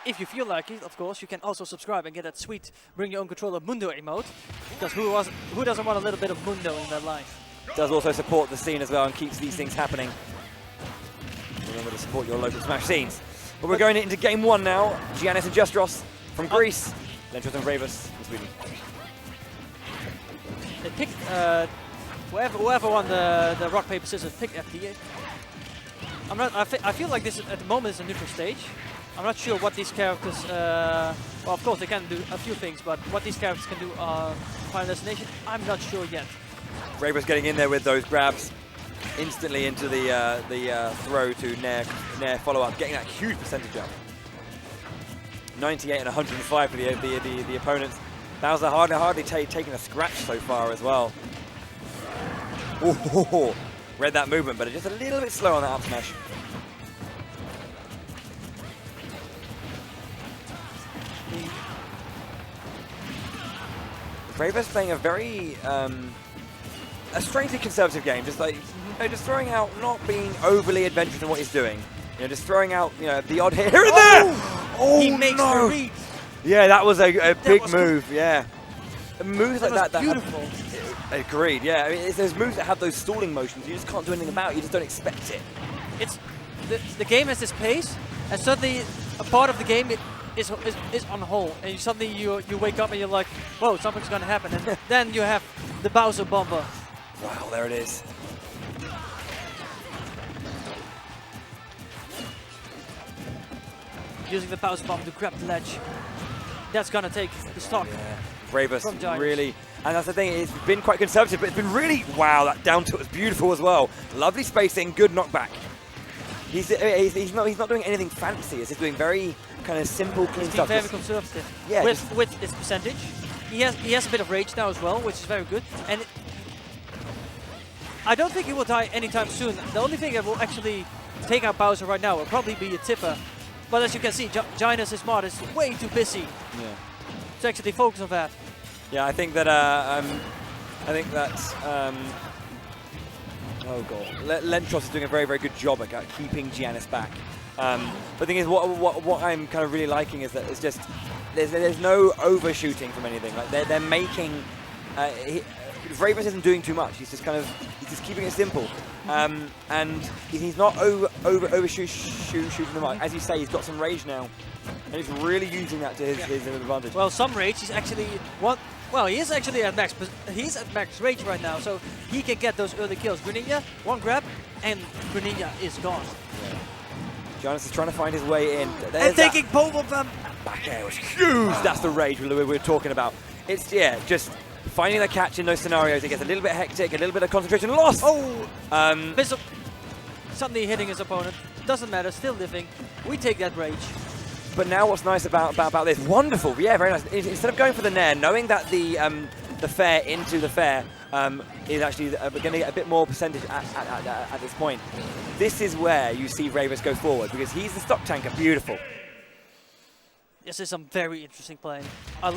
if you feel like it, of course, you can also subscribe and get that sweet Bring Your Own Controller Mundo emote. Because who doesn't want a little bit of Mundo in their life? Does also support the scene as well and keeps these things happening. Remember to support your local Smash scenes. But we're going into game 1 now. Giannis and Jesteros from Greece. Lentross and Vreyvus from Sweden. They picked, whoever won the rock, paper, scissors picked FD. I feel like this at the moment is a neutral stage. I'm not sure what these characters, well, of course they can do a few things, but what these characters can do Final Destination, I'm not sure yet. Vreyvus getting in there with those grabs instantly into the throw to Nair follow-up, getting that huge percentage up. 98 and 105 for the opponents. Bowser hardly taking a scratch so far as well. Ooh, read that movement, but just a little bit slow on that up smash. Vreyvus playing a very a strangely conservative game, just like just throwing out, not being overly adventurous in what he's doing. Just throwing out the odd hit here and there. Oh, he makes the read. Yeah, that was a big move. Yeah, moves like that. Beautiful. Agreed. Yeah, I mean, it's those moves that have those stalling motions. You just can't do anything about. You just don't expect it. It's the game has this pace, and suddenly a part of the game is on hold, and suddenly you wake up and you're like, whoa, something's gonna happen, and then you have the Bowser bomber. Wow, there it is. Using the Bowser bomb to grab the ledge. That's gonna take the stock. Yeah. Vreyvus really, and that's the thing, it's been quite conservative, but it's been really, wow, that down tilt was beautiful as well. Lovely spacing, good knockback. He's not doing anything fancy, he's just doing very kind of simple, clean stuff. He's very conservative. Yeah, with his percentage. He has a bit of rage now as well, which is very good. And I don't think he will die anytime soon. The only thing that will actually take out Bowser right now will probably be a tipper. But as you can see, Giannis is smart, is way too busy to actually focus on that. Yeah, I think that oh god, Lentross is doing a very, very good job at keeping Giannis back. But the thing is, what I'm kind of really liking is that it's just there's no overshooting from anything. Like they're making. Vreyvus isn't doing too much. He's just keeping it simple, and he's not overshooting the mark. As you say, he's got some rage now, and he's really using that to his advantage. Well, some rage. He's actually Well, he is actually at max. He's at max rage right now, so he can get those early kills. Greninja, one grab, and Greninja is gone. Yeah. Giannis is trying to find his way in. And taking both of them. Back air was huge. That's the rage we're talking about. It's just finding the catch in those scenarios. It gets a little bit hectic, a little bit of concentration loss. Oh! Suddenly hitting his opponent. Doesn't matter, still living. We take that rage. But now what's nice about this, wonderful, yeah, very nice. Instead of going for the Nair, knowing that the fair into the fair is actually going to get a bit more percentage at this point, this is where you see Vreyvus go forward, because he's the stock tanker, beautiful. This is some very interesting playing. I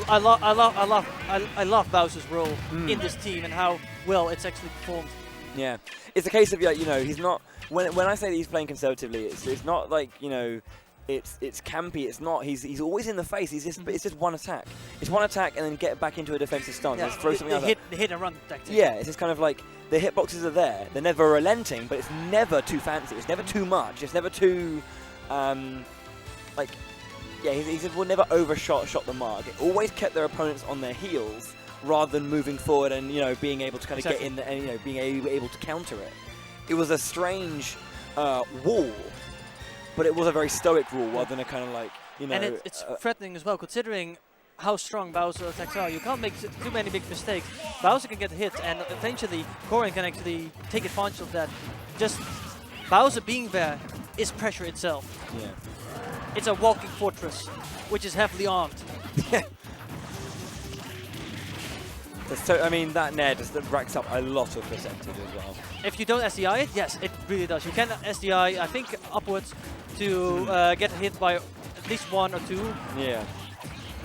love Bowser's role in this team and how well it's actually performed. Yeah, it's a case of he's not. When I say that he's playing conservatively, it's not like it's campy. It's not. He's always in the face. It's just one attack. It's one attack and then get back into a defensive stance. Yeah, throw something else. The hit and run tactic. Yeah, it's just kind of like the hitboxes are there. They're never relenting, but it's never too fancy. It's never too much. It's never too he will never overshot the mark. It always kept their opponents on their heels rather than moving forward and being able to kind of get in and being able to counter it. It was a strange wall, but it was a very stoic wall rather than a kind of like And it's threatening as well, considering how strong Bowser attacks are. You can't make too many big mistakes. Bowser can get hit, and eventually Corrin can actually take advantage of that. Just Bowser being there is pressure itself. Yeah. It's a walking fortress, which is heavily armed. So, I mean, that Nair just racks up a lot of percentage as well. If you don't SDI it, yes, it really does. You can SDI, I think, upwards to get hit by at least 1 or 2. Yeah.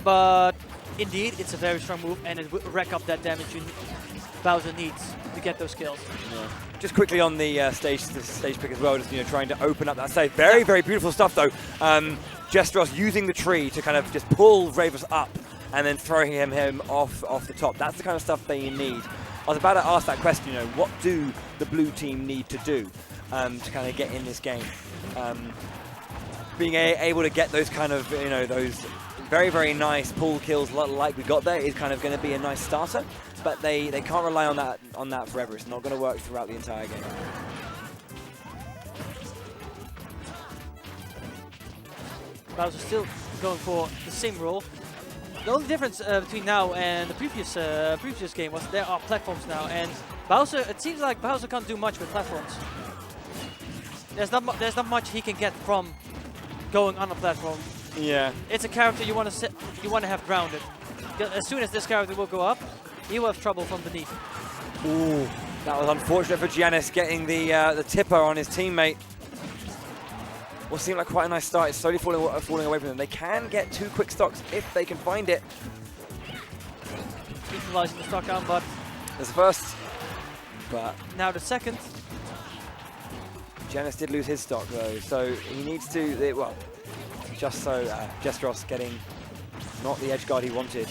But indeed, it's a very strong move, and it will rack up that damage Bowser needs to get those kills. Yeah. Just quickly on the stage pick as well, just trying to open up that stage. Very, very beautiful stuff though. Jesteros using the tree to kind of just pull Vreyvus up and then throwing him off the top. That's the kind of stuff they need. I was about to ask that question, you know, what do the blue team need to do to kind of get in this game? Being able to get those kind of, you know, those very, very nice pull kills like we got there is kind of going to be a nice starter, but they can't rely on that forever. It's not going to work throughout the entire game. BYOC still going for the same role. The only difference between now and the previous game was there are platforms now, and BYOC, it seems like BYOC can't do much with platforms. There's not much he can get from going on a platform. Yeah. It's a character you want to have grounded. As soon as this character will go up, he will have trouble from beneath. Ooh, that was unfortunate for Giannis getting the tipper on his teammate. What seemed like quite a nice start. It's slowly falling away from them. They can get 2 quick stocks if they can find it. Equalizing the stock down, but There's the first, but now the second. Giannis did lose his stock though, so he needs to, well, just so Jesteros getting not the edge guard he wanted.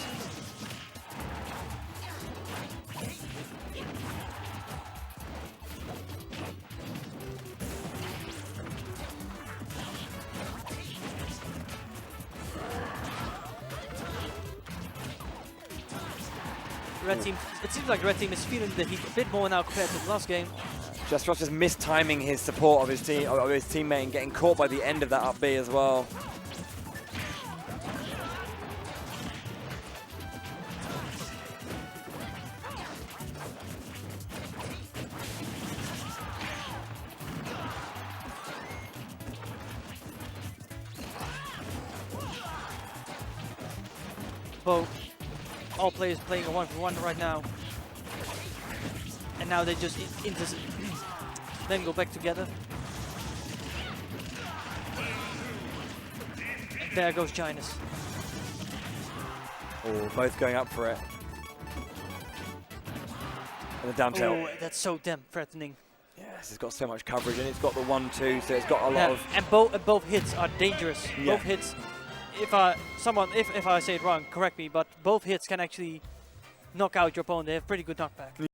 Red team, it seems like the red team is feeling the heat a bit more now compared to the last game. Jesteros just mistiming his support of his teammate and getting caught by the end of that up B as well. Both all players playing a 1-for-1 right now, and now they just then go back together. And there goes Giannis. Oh, both going up for it. And the down tilt. Oh, that's so damn threatening. Yes, it's got so much coverage and it's got the 1-2, so it's got a lot of. And both hits are dangerous. Yeah. Both hits. If I say it wrong, correct me. But both hits can actually knock out your opponent. They have pretty good knockback.